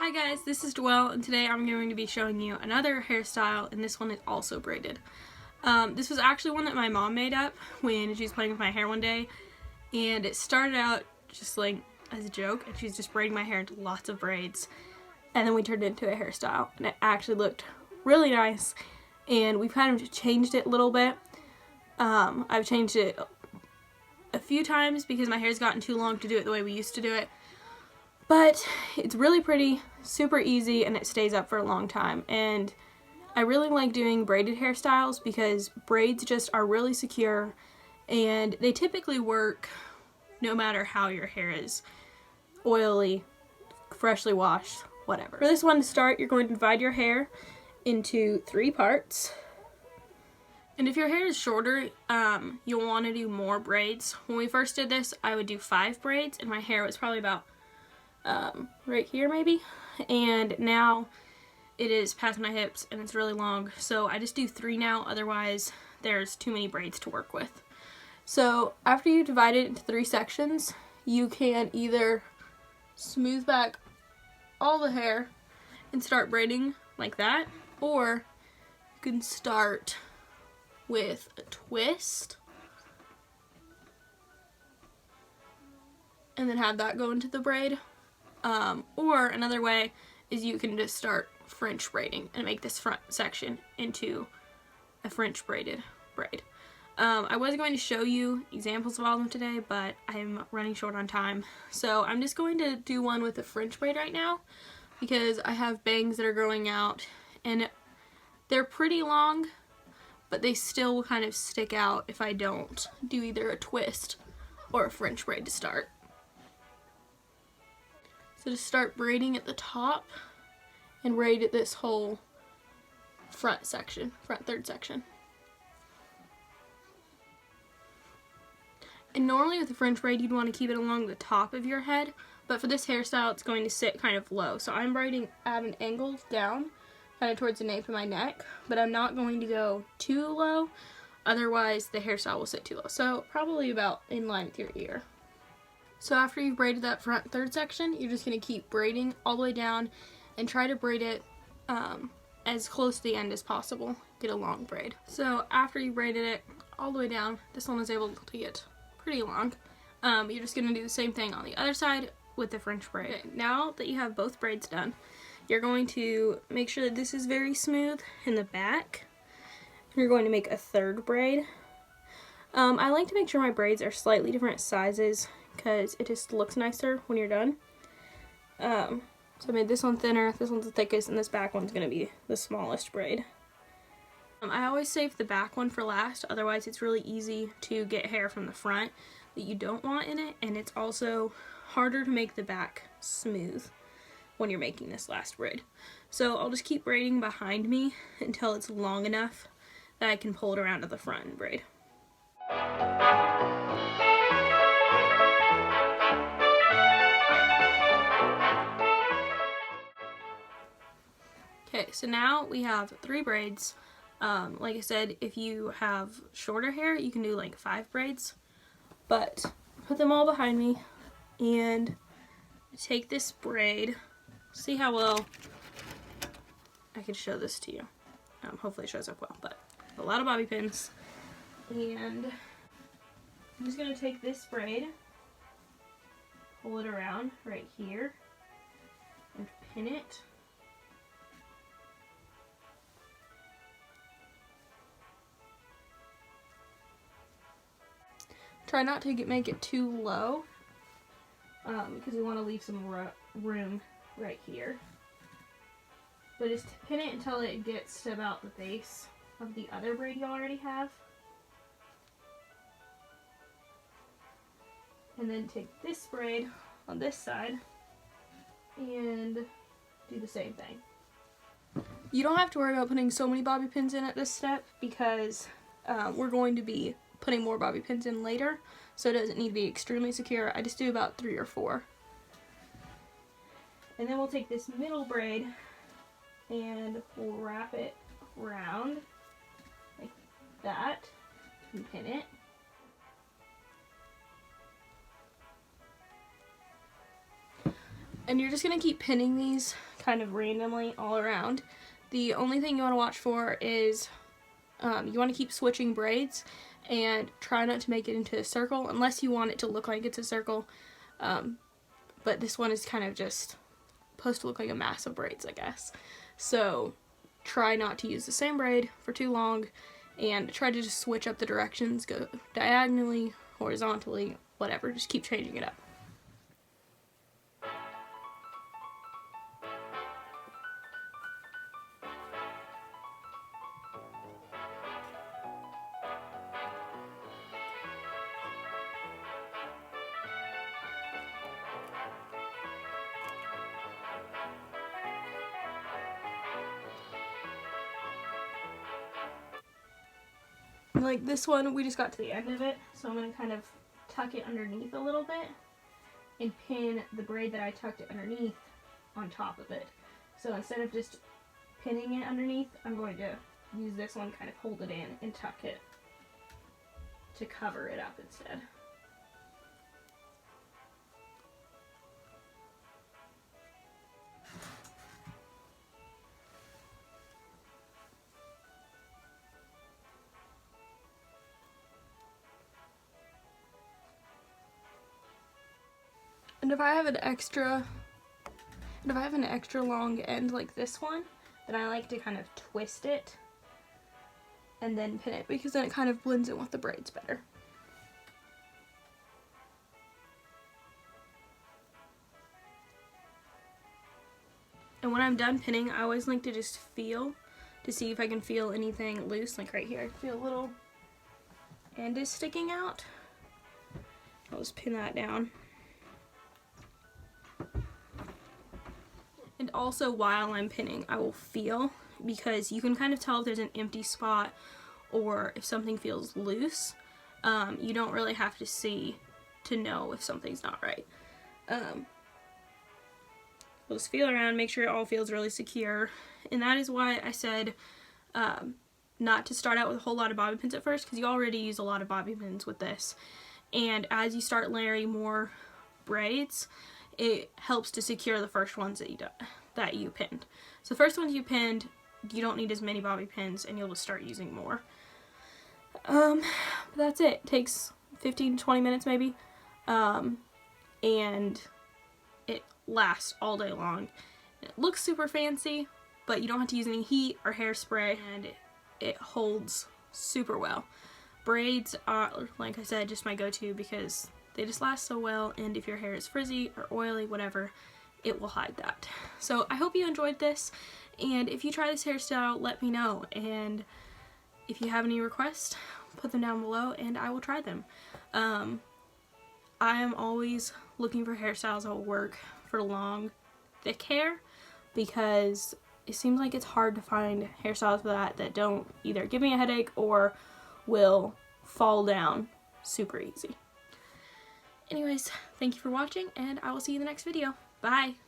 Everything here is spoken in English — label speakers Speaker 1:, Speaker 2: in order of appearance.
Speaker 1: Hi guys, this is Joelle, and today I'm going to be showing you another hairstyle, and this one is also braided. This was actually one that my mom made up when she was playing with my hair one day, and it started out just like as a joke, and she's just braiding my hair into lots of braids, and then we turned it into a hairstyle, and it actually looked really nice, and we've kind of changed it a little bit. I've changed it a few times because my hair's gotten too long to do it the way we used to do it. But it's really pretty, super easy, and it stays up for a long time. And I really like doing braided hairstyles because braids just are really secure and they typically work no matter how your hair is. Oily, freshly washed, whatever. For this one to start, you're going to divide your hair into 3 parts. And if your hair is shorter, you'll want to do more braids. When we first did this, I would do 5 braids, and my hair was probably about right here maybe, and now it is past my hips and it's really long, so I just do 3 now, otherwise there's too many braids to work with. So after you divide it into 3 sections, you can either smooth back all the hair and start braiding like that, or you can start with a twist and then have that go into the braid. Or another way is you can just start French braiding and make this front section into a French braided braid. I was going to show you examples of all of them today, but I'm running short on time. So I'm just going to do one with a French braid right now because I have bangs that are growing out and they're pretty long, but they still will kind of stick out if I don't do either a twist or a French braid to start. So just start braiding at the top and braid at this whole front section, front third section. And normally with a French braid you'd want to keep it along the top of your head, but for this hairstyle it's going to sit kind of low. So I'm braiding at an angle down, kind of towards the nape of my neck, but I'm not going to go too low, otherwise the hairstyle will sit too low. So probably about in line with your ear. So after you've braided that front third section, you're just going to keep braiding all the way down and try to braid it as close to the end as possible. Get a long braid. So after you braided it all the way down, this one was able to get pretty long. You're just going to do the same thing on the other side with the French braid. Okay, now that you have both braids done, you're going to make sure that this is very smooth in the back. You're going to make a third braid. I like to make sure my braids are slightly different sizes because it just looks nicer when you're done. So I made this one thinner, this one's the thickest, and this back one's going to be the smallest braid. I always save the back one for last, otherwise it's really easy to get hair from the front that you don't want in it, and it's also harder to make the back smooth when you're making this last braid. So I'll just keep braiding behind me until it's long enough that I can pull it around to the front and braid. Okay, so now we have 3 braids. Like I said, if you have shorter hair, you can do like 5 braids. But put them all behind me and take this braid. See how well I can show this to you. Hopefully it shows up well, but a lot of bobby pins. And I'm just going to take this braid, pull it around right here, and pin it. Try not to make it too low because we want to leave some room right here. But just pin it until it gets to about the base of the other braid you already have. And then take this braid on this side and do the same thing. You don't have to worry about putting so many bobby pins in at this step because we're going to be putting more bobby pins in later, so it doesn't need to be extremely secure. I just do about 3 or 4. And then we'll take this middle braid and we'll wrap it around like that and pin it. And you're just going to keep pinning these kind of randomly all around. The only thing you want to watch for is you want to keep switching braids and try not to make it into a circle unless you want it to look like it's a circle. But this one is kind of just supposed to look like a mass of braids, I guess. So try not to use the same braid for too long and try to just switch up the directions, go diagonally, horizontally, whatever. Just keep changing it up. Like this one, we just got to the end of it, so I'm going to kind of tuck it underneath a little bit and pin the braid that I tucked it underneath on top of it. So instead of just pinning it underneath, I'm going to use this one, kind of hold it in and tuck it to cover it up instead. And if I have an extra long end like this one, then I like to kind of twist it and then pin it, because then it kind of blends in with the braids better. And when I'm done pinning, I always like to just feel to see if I can feel anything loose, like right here. I feel a little end is sticking out. I'll just pin that down. And also while I'm pinning, I will feel, because you can kind of tell if there's an empty spot or if something feels loose. You don't really have to see to know if something's not right. We'll just feel around, make sure it all feels really secure. And that is why I said not to start out with a whole lot of bobby pins at first, because you already use a lot of bobby pins with this. And as you start layering more braids, it helps to secure the first ones that you pinned. So the first ones you pinned, you don't need as many bobby pins, and you'll just start using more. But that's it. It takes 15 to 20 minutes maybe, and it lasts all day long. It looks super fancy, but you don't have to use any heat or hairspray, and it holds super well. Braids are, like I said, just my go-to because they just last so well, and if your hair is frizzy or oily, whatever, it will hide that. So I hope you enjoyed this, and if you try this hairstyle, let me know. And if you have any requests, put them down below and I will try them. I am always looking for hairstyles that will work for long, thick hair, because it seems like it's hard to find hairstyles for that don't either give me a headache or will fall down super easy. Anyways, thank you for watching, and I will see you in the next video. Bye!